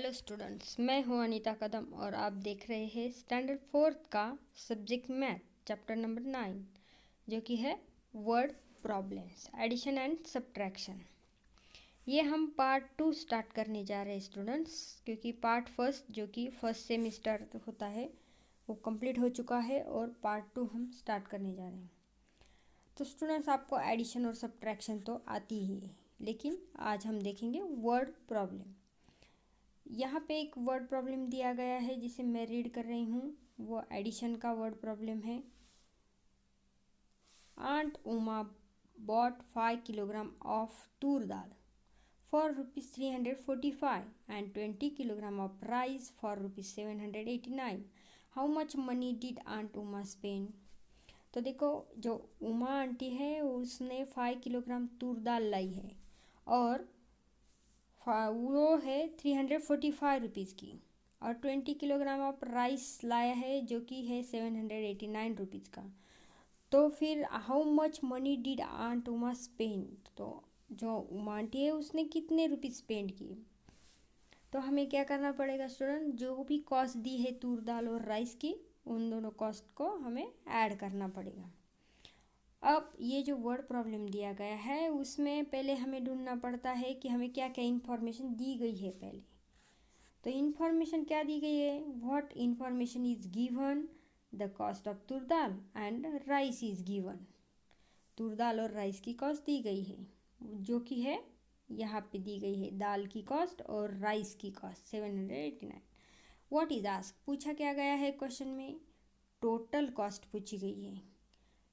Hello students, मैं हूं अनीता कदम और आप देख रहे हैं स्टैंडर्ड 4th का सब्जेक्ट मैथ चैप्टर नंबर 9 जो कि है word problems, addition and subtraction. ये हम पार्ट 2 स्टार्ट करने जा रहे हैं स्टूडेंट्स, क्योंकि पार्ट फर्स्ट जो कि फर्स्ट सेमिस्टर होता है वो कंप्लीट हो चुका है और पार्ट 2 हम स्टार्ट करने जा रहे हैं। तो स्टूडेंट्स, आपको एडिशन और सब्ट्रैक्शन तो आती ही है, लेकिन आज हम देखेंगे वर्ड प्रॉब्लम। यहाँ पे एक वर्ड प्रॉब्लम दिया गया है जिसे मैं रीड कर रही हूँ। वो एडिशन का वर्ड प्रॉब्लम है। Aunt Uma bought 5 kilogram of toor dal for ₹345 and 20 kilogram of rice for ₹789। How much money did aunt Uma spend? तो देखो, जो उमा आंटी है उसने 5 किलोग्राम तूर दाल लाई है और वो है 345 रुपीज़ की, और 20 किलोग्राम ऑफ राइस लाया है जो कि है 789 रुपीज़ का। तो फिर how much money did aunt Uma spend? तो जो उमा आंटी है उसने कितने रुपीज़ स्पेंड किए? तो हमें क्या करना पड़ेगा स्टूडेंट, जो भी कॉस्ट दी है तूर दाल और राइस की, उन दोनों कॉस्ट को हमें ऐड करना पड़ेगा। अब ये जो वर्ड प्रॉब्लम दिया गया है उसमें पहले हमें ढूंढना पड़ता है कि हमें क्या क्या इन्फॉर्मेशन दी गई है पहले। तो इन्फॉर्मेशन क्या दी गई है? What information is given? The cost of तुर दाल एंड राइस इज गिवन। तुर दाल और राइस की कॉस्ट दी गई है जो कि है यहाँ पे दी गई है, दाल की कॉस्ट और राइस की कॉस्ट 789। What is ask? पूछा क्या गया है क्वेश्चन में? टोटल कॉस्ट पूछी गई है।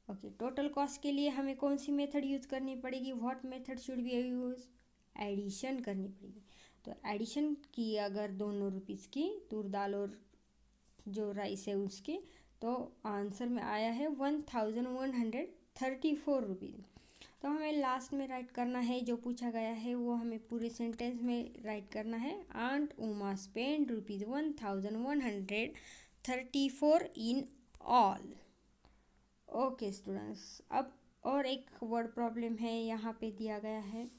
ओके, टोटल कॉस्ट के लिए हमें कौन सी मेथड यूज़ करनी पड़ेगी? What method should be use? Addition करनी पड़ेगी। तो एडिशन की अगर दोनों रुपीज़ की तूर दाल और जो राइस है उसके, तो आंसर में आया है 1134 रुपीज़। तो हमें लास्ट में राइट करना है, जो पूछा गया है वो हमें पूरे सेंटेंस में राइट करना है। Aunt Uma spend ₹1134 in all. Okay students, अब और एक वर्ड प्रॉब्लम है यहाँ पे दिया गया है।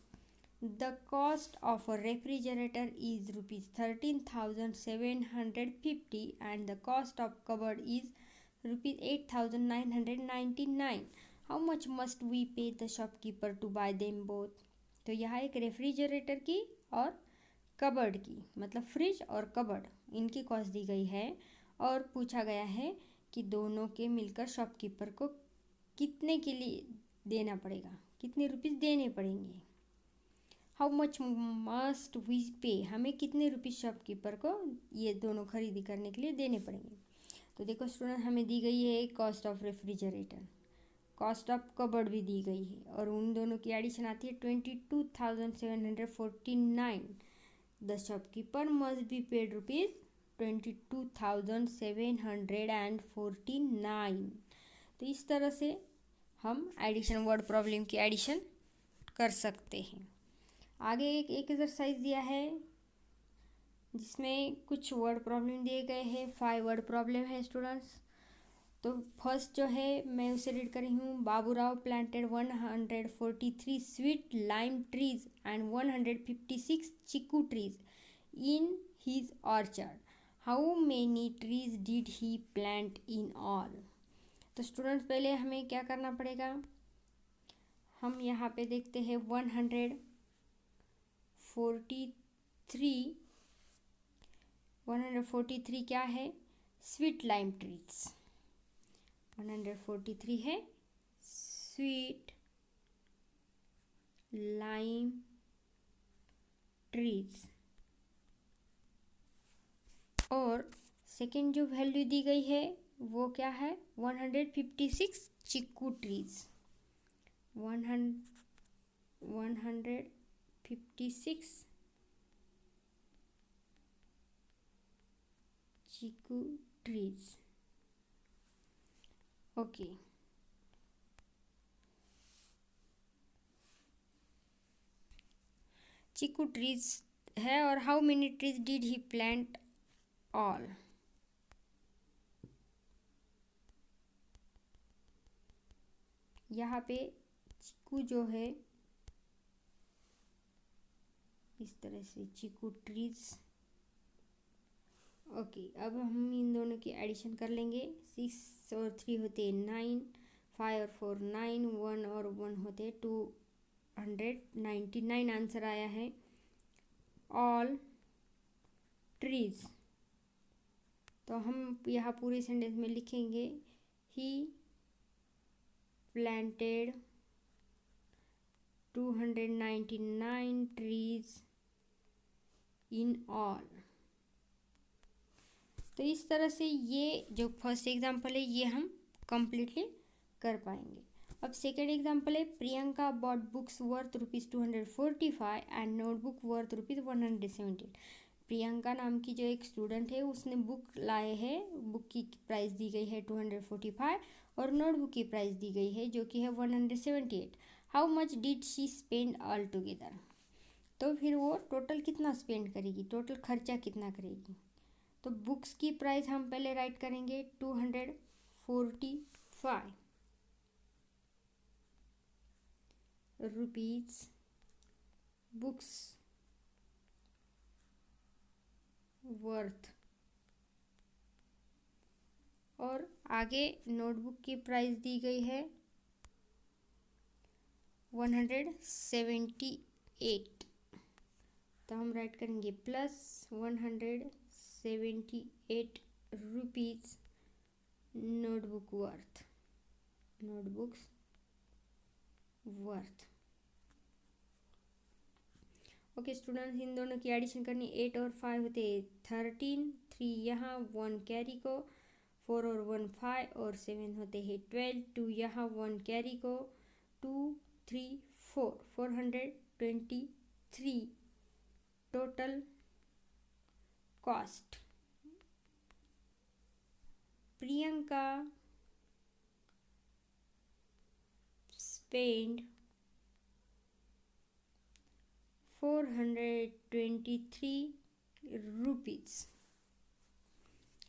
The cost of a refrigerator is ₹13,750 and the cost of cupboard is ₹8,999। How much must we pay the shopkeeper to buy them both? तो यहाँ एक रेफ्रिजरेटर की और कबर्ड की, मतलब फ्रिज और कबर्ड, इनकी कॉस्ट दी गई है और पूछा गया है कि दोनों के मिलकर शॉपकीपर को कितने के लिए देना पड़ेगा, कितने रुपीज़ देने पड़ेंगे। हाउ मच मस्ट वी पे? हमें कितने रुपीज़ शॉपकीपर को ये दोनों खरीदी करने के लिए देने पड़ेंगे। तो देखो स्टूडेंट, हमें दी गई है cost of refrigerator, cost of cupboard भी दी गई है, और उन दोनों की एडिशन आती है 22,749। The shopkeeper must be paid ₹22,749। तो इस तरह से हम एडिशन वर्ड प्रॉब्लम की एडिशन कर सकते हैं। आगे एक एक्सरसाइज दिया है जिसमें कुछ वर्ड प्रॉब्लम दिए गए हैं। 5 वर्ड प्रॉब्लम है स्टूडेंट्स। तो फर्स्ट जो है मैं उसे रीड कर रही हूँ। Baburao planted 143 sweet lime trees and 156 chikoo trees in his orchard. How many trees did he plant in all? तो स्टूडेंट्स, पहले हमें क्या करना पड़ेगा, हम यहाँ पे देखते हैं 143 क्या है? Sweet lime trees. 143 है स्वीट लाइम ट्रीज, और सेकेंड जो वैल्यू दी गई है वो क्या है? 156 chikoo trees. 156 chikoo trees. Okay, chikoo trees है, और how many trees did he plant all? यहाँ पे चिकू जो है इस तरह से चिकू ट्रीज ओके, अब हम इन दोनों की एडिशन कर लेंगे। 6 और 3 होते 9, 5 और 4 9, 1 और 1 होते 299 आंसर आया है। ऑल ट्रीज, तो हम यहाँ पूरे सेंटेंस में लिखेंगे ही प्लांटेड 299 ट्रीज इन ऑल। तो इस तरह से ये जो फर्स्ट एग्जाम्पल है ये हम कंप्लीटली कर पाएंगे। अब सेकेंड एग्जाम्पल है, Priyanka bought books worth ₹245 and notebook worth ₹170। Priyanka नाम की जो एक स्टूडेंट है उसने बुक लाए हैं, बुक की प्राइस दी गई है 245 और नोटबुक की प्राइस दी गई है जो कि है 178। How much did she spend all together, तो फिर वो टोटल कितना स्पेंड करेगी, टोटल खर्चा कितना करेगी। तो बुक्स की प्राइस हम पहले राइट करेंगे 245 रुपीज बुक्स वर्थ, और आगे नोटबुक की प्राइस दी गई है 178। तो हम राइट करेंगे plus 178 rupees notebook worth, notebooks worth. Okay students, इन दोनों की एडिशन करनी, 8 और 5 होते 13, 3 यहाँ 1 कैरी को, 4 और 1 5 और 7 होते हैं 12, 2 यहाँ 1 कैरी को, 2 3 4 423 total cost. Priyanka spend 423 rupees.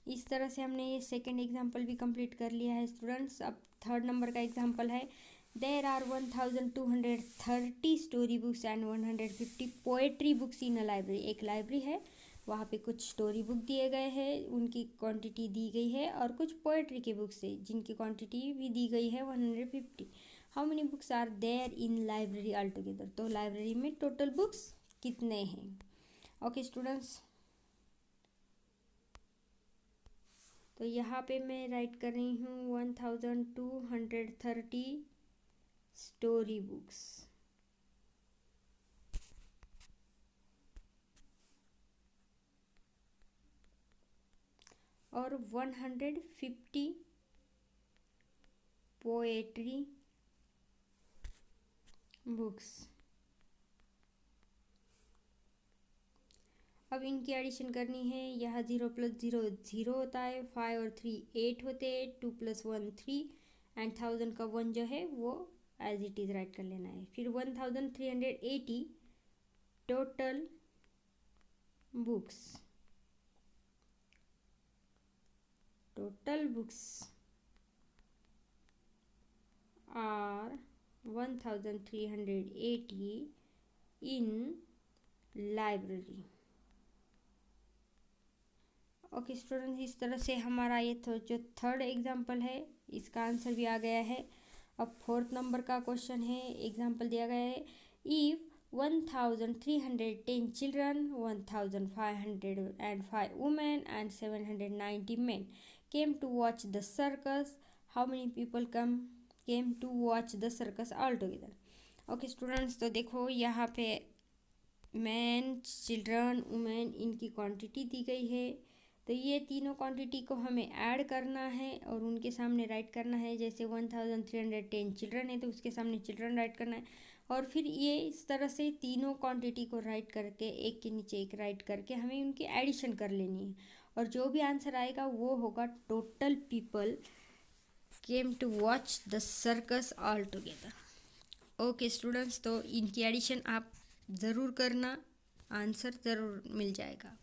इस तरह से हमने ये सेकेंड एग्जाम्पल भी कंप्लीट कर लिया है स्टूडेंट्स। अब थर्ड नंबर का एग्जाम्पल है, there are 1230 story books and 150 poetry books in a library. एक लाइब्रेरी है, वहाँ पे कुछ स्टोरी बुक दिए गए हैं, उनकी क्वांटिटी दी गई है, और कुछ पोएट्री के बुक्स है जिनकी क्वांटिटी भी दी गई है 150। How many books are there in library all together, तो लाइब्रेरी में टोटल बुक्स कितने हैं। ओके स्टूडेंट्स, तो यहाँ पे मैं राइट कर रही हूँ 1230 स्टोरी बुक्स और 150 पोएट्री बुक्स। अब इनकी एडिशन करनी है, यहाँ 0 + 0 0 होता है, 5 और 3 8 होते हैं, 2 + 1 3 एंड 1000 का 1 जो है वो एज इट इज़ राइट कर लेना है। फिर 1380 total books, total books are 1380 in library. Okay students, इस तरह से हमारा ये जो थर्ड एग्जाम्पल है इसका आंसर भी आ गया है। अब फोर्थ नंबर का क्वेश्चन है, एग्जाम्पल दिया गया है, if 1310 children, 1505 women and 790 men came to watch the circus, how many people came to watch the circus all together। Okay students, तो देखो यहाँ पे मैन, चिल्ड्रन, वुमेन इनकी क्वांटिटी दी गई है। तो ये तीनों क्वांटिटी को हमें ऐड करना है और उनके सामने राइट करना है। जैसे 1310 चिल्ड्रन है तो उसके सामने चिल्ड्रन राइट करना है, और फिर ये इस तरह से तीनों क्वांटिटी को राइट करके एक के नीचे एक राइट करके हमें उनकी एडिशन कर लेनी है, और जो भी आंसर आएगा वो होगा total people came to watch the circus all together. Okay students, तो इनकी एडिशन आप ज़रूर करना, आंसर ज़रूर मिल जाएगा।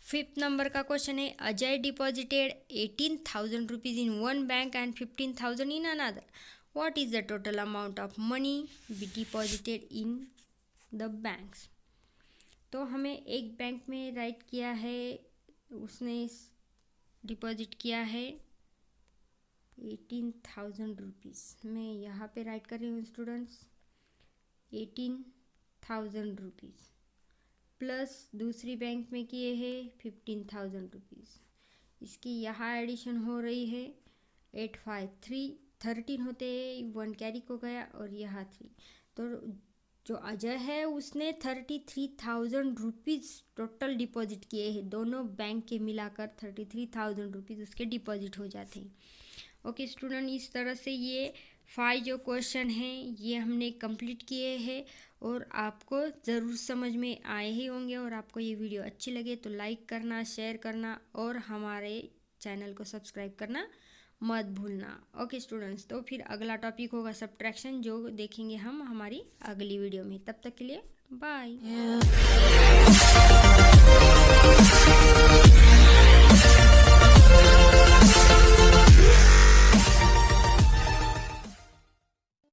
फिफ्थ नंबर का क्वेश्चन है, Ajay deposited 18,000 rupees in one bank and 15,000 in another, what is the total amount of money be deposited in the banks. तो हमें एक बैंक में राइट किया है उसने डिपॉजिट किया है 18,000 रुपीज़। मैं यहाँ पे राइट कर रही हूँ स्टूडेंट्स 18,000 रुपीज़, प्लस दूसरी बैंक में किए हैं 15,000 रुपीज़। इसकी यहाँ एडिशन हो रही है 8 5 3 13 होते हैं, 1 कैरी को गया और यहाँ 3। तो जो अजय है उसने 33,000 रुपीज़ टोटल डिपॉजिट किए हैं। दोनों बैंक के मिलाकर 33,000 रुपीज़ उसके डिपॉजिट हो जाते हैं। ओके स्टूडेंट, इस तरह से ये 5 जो क्वेश्चन हैं ये हमने कंप्लीट किए हैं और आपको ज़रूर समझ में आए ही होंगे। और आपको ये वीडियो अच्छी लगे तो लाइक करना, शेयर करना और हमारे चैनल को सब्सक्राइब करना मत भूलना। ओके स्टूडेंट्स, तो फिर अगला टॉपिक होगा सब्ट्रैक्शन, जो देखेंगे हम हमारी अगली वीडियो में। तब तक के लिए बाय।